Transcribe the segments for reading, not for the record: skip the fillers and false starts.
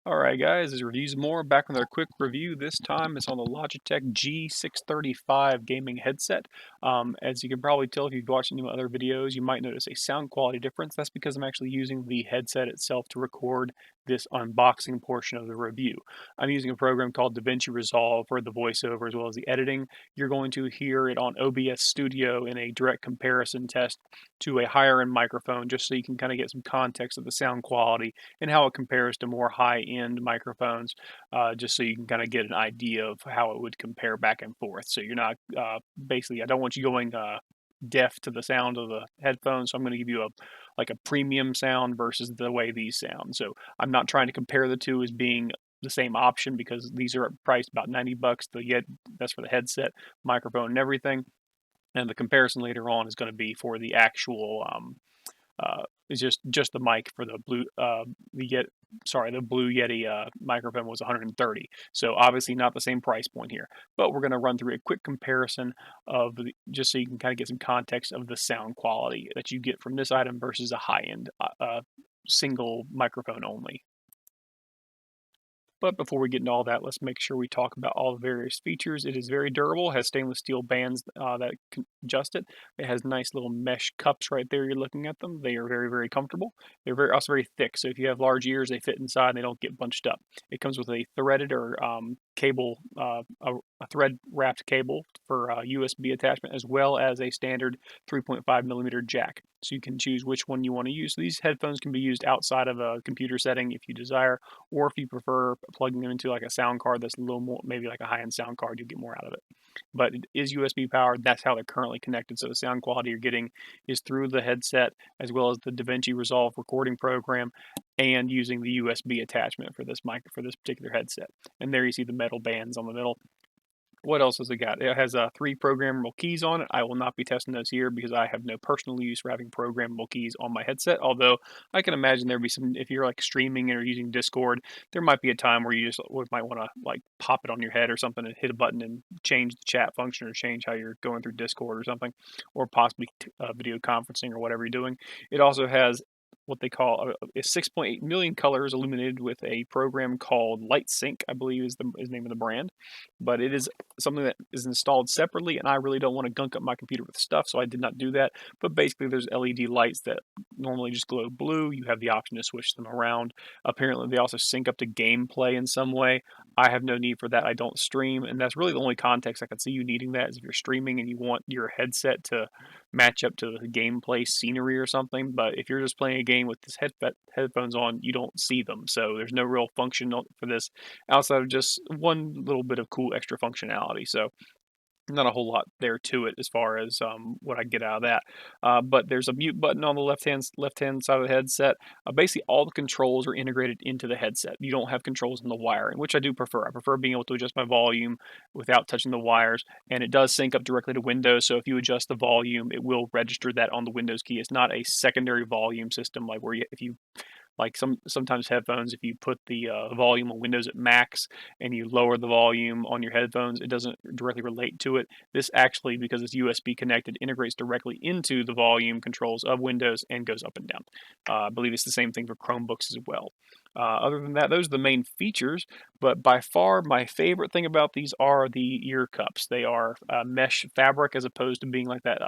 Alright guys, this is Reviews More, back with our quick review. This time it's on the Logitech G635 gaming headset. As you can probably tell if you've watched any of my other videos, you might notice a sound quality difference. That's because I'm actually using the headset itself to record this unboxing portion of the review. I'm using a program called DaVinci Resolve for the voiceover as well as the editing. You're going to hear it on OBS Studio in a direct comparison test to a higher end microphone just so you can kind of get some context of the sound quality and how it compares to more high-end microphones, just so you can kind of get an idea of how it would compare back and forth. So you're not basically, I don't want you going deaf to the sound of the headphones. So I'm going to give you a premium sound versus the way these sound. So I'm not trying to compare the two as being the same option because these are priced about 90 bucks. That's for the headset, microphone, and everything. And the comparison later on is going to be for the actual is just the mic for the the Blue Yeti microphone was 130. So obviously not the same price point here, but we're going to run through a quick comparison of just so you can kind of get some context of the sound quality that you get from this item versus a high-end single microphone only. But before we get into all that, let's make sure we talk about all the various features. It is very durable, has stainless steel bands that can adjust it. It has nice little mesh cups right there. You're looking at them. They are very, very comfortable. They're also very thick, so if you have large ears, they fit inside and they don't get bunched up. It comes with a threaded or cable, a thread wrapped cable for USB attachment, as well as a standard 3.5 millimeter jack. So you can choose which one you want to use. So these headphones can be used outside of a computer setting if you desire, or if you prefer plugging them into like a sound card that's a little more, maybe like a high-end sound card, you get more out of it. But it is USB powered. That's how they're currently connected. So the sound quality you're getting is through the headset as well as the DaVinci Resolve recording program and using the USB attachment for this particular headset. And there you see the metal bands on the middle. What else has it got? It has 3 programmable keys on it. I will not be testing those here because I have no personal use for having programmable keys on my headset. Although I can imagine there'd be some, if you're like streaming or using Discord, there might be a time where you just might want to like pop it on your head or something and hit a button and change the chat function or change how you're going through Discord or something, or possibly video conferencing or whatever you're doing. It also has what they call is 6.8 million colors illuminated with a program called Light Sync, I believe is the name of the brand. But it is something that is installed separately, and I really don't want to gunk up my computer with stuff, so I did not do that. But basically, there's LED lights that normally just glow blue. You have the option to switch them around. Apparently, they also sync up to gameplay in some way. I have no need for that. I don't stream, and that's really the only context I can see you needing that is if you're streaming and you want your headset to match up to the gameplay scenery or something. But if you're just playing a game with this headphones on, you don't see them. So there's no real function for this outside of just one little bit of cool extra functionality. So not a whole lot there to it as far as what I get out of that. But there's a mute button on the left hand side of the headset. Basically, all the controls are integrated into the headset. You don't have controls in the wiring, which I do prefer. I prefer being able to adjust my volume without touching the wires, and it does sync up directly to Windows. So if you adjust the volume, it will register that on the Windows key. It's not a secondary volume system like where if you like sometimes headphones, if you put the volume on Windows at max and you lower the volume on your headphones, it doesn't directly relate to it. This actually, because it's USB connected, integrates directly into the volume controls of Windows and goes up and down. I believe it's the same thing for Chromebooks as well. Other than that, those are the main features, but by far my favorite thing about these are the ear cups. They are mesh fabric as opposed to being like that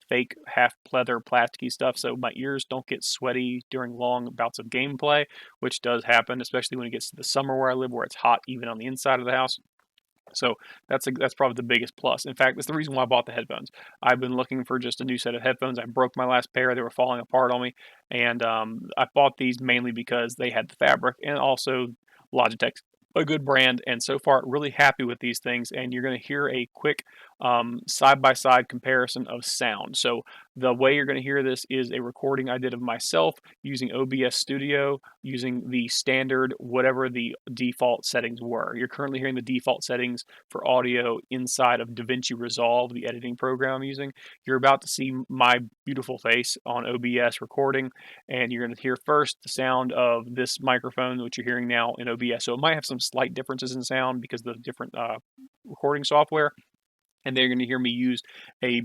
fake half leather plasticky stuff, so my ears don't get sweaty during long bouts of gameplay, which does happen, especially when it gets to the summer where I live, where it's hot even on the inside of the house. So that's probably the biggest plus. In fact, that's the reason why I bought the headphones. I've been looking for just a new set of headphones. I broke my last pair; they were falling apart on me, and I bought these mainly because they had the fabric and also Logitech, a good brand. And so far, really happy with these things. And you're going to hear a quick side-by-side comparison of sound. So the way you're going to hear this is a recording I did of myself using OBS Studio, using the standard whatever the default settings were. You're currently hearing the default settings for audio inside of DaVinci Resolve, the editing program I'm using. You're about to see my beautiful face on OBS recording, and you're going to hear first the sound of this microphone, which you're hearing now in OBS. So it might have some slight differences in sound because of the different recording software. And they're going to hear me use a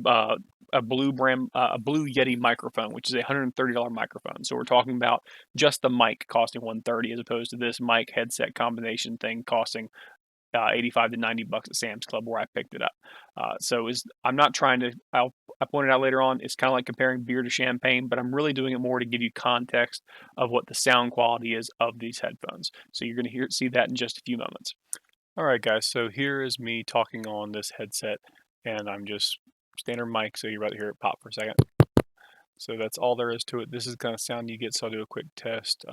a blue brand, a Blue Yeti microphone, which is a $130 microphone. So we're talking about just the mic costing $130, as opposed to this mic headset combination thing costing 85 to $90 at Sam's Club where I picked it up. I'm not trying to. I pointed out later on, it's kind of like comparing beer to champagne, but I'm really doing it more to give you context of what the sound quality is of these headphones. So you're going to see that in just a few moments. All right, guys. So here is me talking on this headset, and I'm just standard mic. So you're about to hear it pop for a second. So that's all there is to it. This is the kind of sound you get. So I'll do a quick test.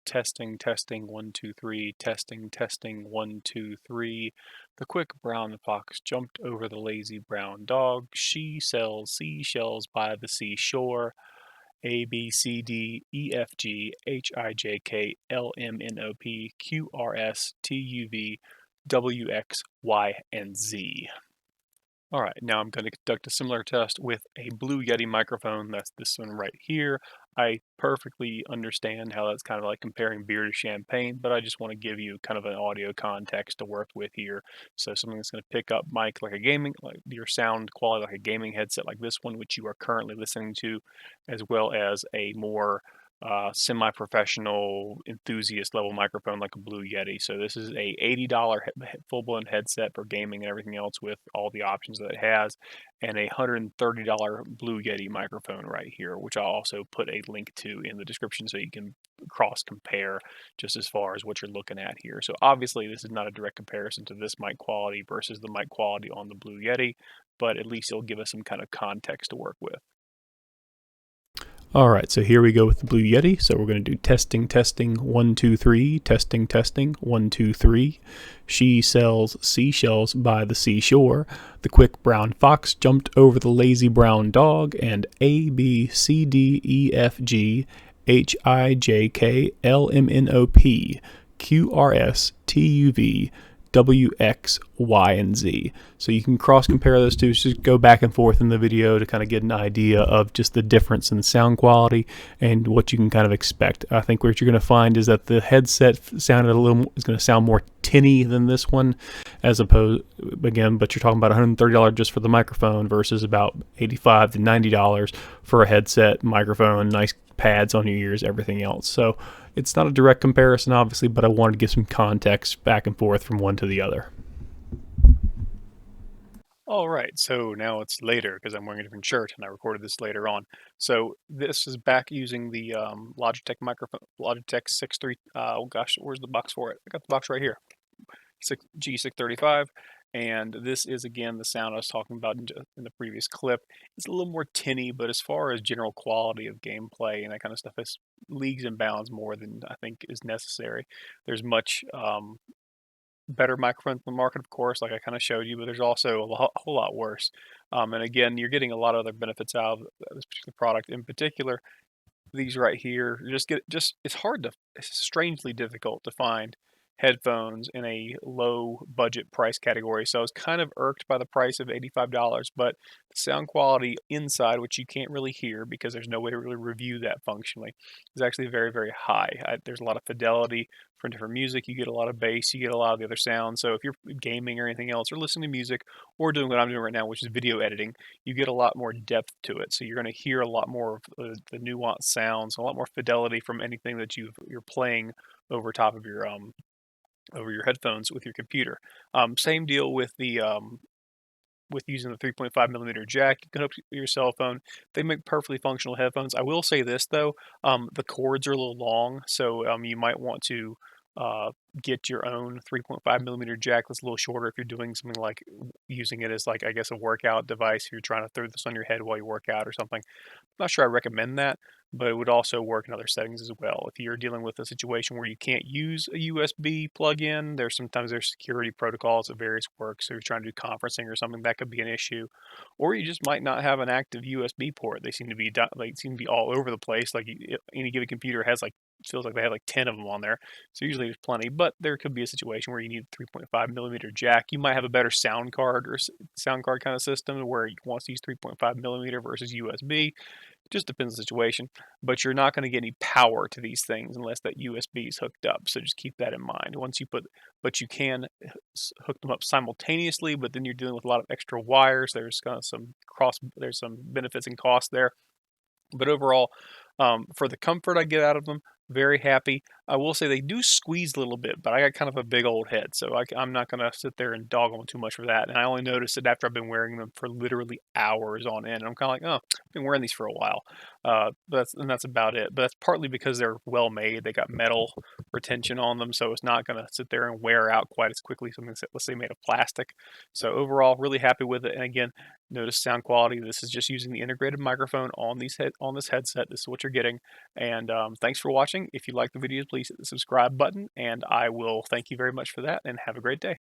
Testing, testing, 1, 2, 3. Testing, testing, 1, 2, 3. The quick brown fox jumped over the lazy brown dog. She sells seashells by the seashore. A, B, C, D, E, F, G, H, I, J, K, L, M, N, O, P, Q, R, S, T, U, V, W, X, Y, and Z. All right, now I'm going to conduct a similar test with a Blue Yeti microphone. That's this one right here. I perfectly understand how that's kind of like comparing beer to champagne, but I just want to give you kind of an audio context to work with here. So something that's going to pick up mic like a gaming, like your sound quality like a gaming headset like this one, which you are currently listening to, as well as a more semi-professional enthusiast level microphone like a Blue Yeti. So this is a $80 full-blown headset for gaming and everything else with all the options that it has, and a $130 Blue Yeti microphone right here, which I'll also put a link to in the description so you can cross compare just as far as what you're looking at here. So obviously this is not a direct comparison to this mic quality versus the mic quality on the Blue Yeti, but at least it'll give us some kind of context to work with. All right, so here we go with the Blue Yeti. So we're going to do testing, testing, 1, 2, 3, testing, testing, 1, 2, 3. She sells seashells by the seashore. The quick brown fox jumped over the lazy brown dog, and A, B, C, D, E, F, G, H, I, J, K, L, M, N, O, P, Q, R, S, T, U, V, W, X, Y, and Z. So you can cross compare those two. Just go back and forth in the video to kind of get an idea of just the difference in sound quality and what you can kind of expect. I think what you're going to find is that the headset sounded is going to sound more tinny than this one, as opposed, again, but you're talking about $130 just for the microphone versus about $85 to $90 for a headset, microphone, nice pads on your ears, everything else. So it's not a direct comparison, obviously, but I wanted to give some context back and forth from one to the other. All right, so now it's later because I'm wearing a different shirt and I recorded this later on. So this is back using the Logitech microphone, Logitech 6.3. Oh gosh, where's the box for it? I got the box right here. G635, and this is again the sound I was talking about in the previous clip. It's a little more tinny, but as far as general quality of gameplay and that kind of stuff, it's leagues and bounds more than I think is necessary. There's much better microphones in the market, of course, like I kind of showed you, but there's also a whole lot worse. And again, you're getting a lot of other benefits out of this particular product. In particular, these right here, it's strangely difficult to find headphones in a low budget price category. So I was kind of irked by the price of $85, but the sound quality inside, which you can't really hear because there's no way to really review that functionally, is actually very, very high. There's a lot of fidelity for different music. You get a lot of bass, you get a lot of the other sounds. So if you're gaming or anything else, or listening to music, or doing what I'm doing right now, which is video editing, you get a lot more depth to it. So you're going to hear a lot more of the nuanced sounds, a lot more fidelity from anything that you're playing over top of your headphones with your computer. Same deal with the with using the 3.5 millimeter jack. You can hook your cell phone. They make perfectly functional headphones. I will say this though, the cords are a little long, so you might want to get your own 3.5 millimeter jack that's a little shorter if you're doing something like using it as like, I guess, a workout device. If you're trying to throw this on your head while you work out or something. I'm not sure I recommend that, but it would also work in other settings as well. If you're dealing with a situation where you can't use a USB plug-in, there's security protocols at various work. So if you're trying to do conferencing or something, that could be an issue. Or you just might not have an active USB port. They seem to be all over the place. Like any given computer has feels like they have like 10 of them on there. So usually there's plenty, but but there could be a situation where you need a 3.5 millimeter jack. You might have a better sound card or sound card kind of system where you want to use 3.5 millimeter versus USB. Just depends on the situation, but you're not going to get any power to these things unless that USB is hooked up. So just keep that in mind. But you can hook them up simultaneously. But then you're dealing with a lot of extra wires. There's kind of there's some benefits and costs there. But overall, for the comfort I get out of them, very happy. I will say they do squeeze a little bit, but I got kind of a big old head, so I'm not going to sit there and dog on too much for that. And I only noticed it after I've been wearing them for literally hours on end. I'm kind of like, oh, I've been wearing these for a while. That's about it. But that's partly because they're well made. They got metal retention on them, so it's not going to sit there and wear out quite as quickly. Something that's, let's say, made of plastic. So overall, really happy with it. And again, notice sound quality. This is just using the integrated microphone on on this headset. This is what you're getting. And thanks for watching. If you like the videos, please hit the subscribe button, and I will thank you very much for that. And have a great day.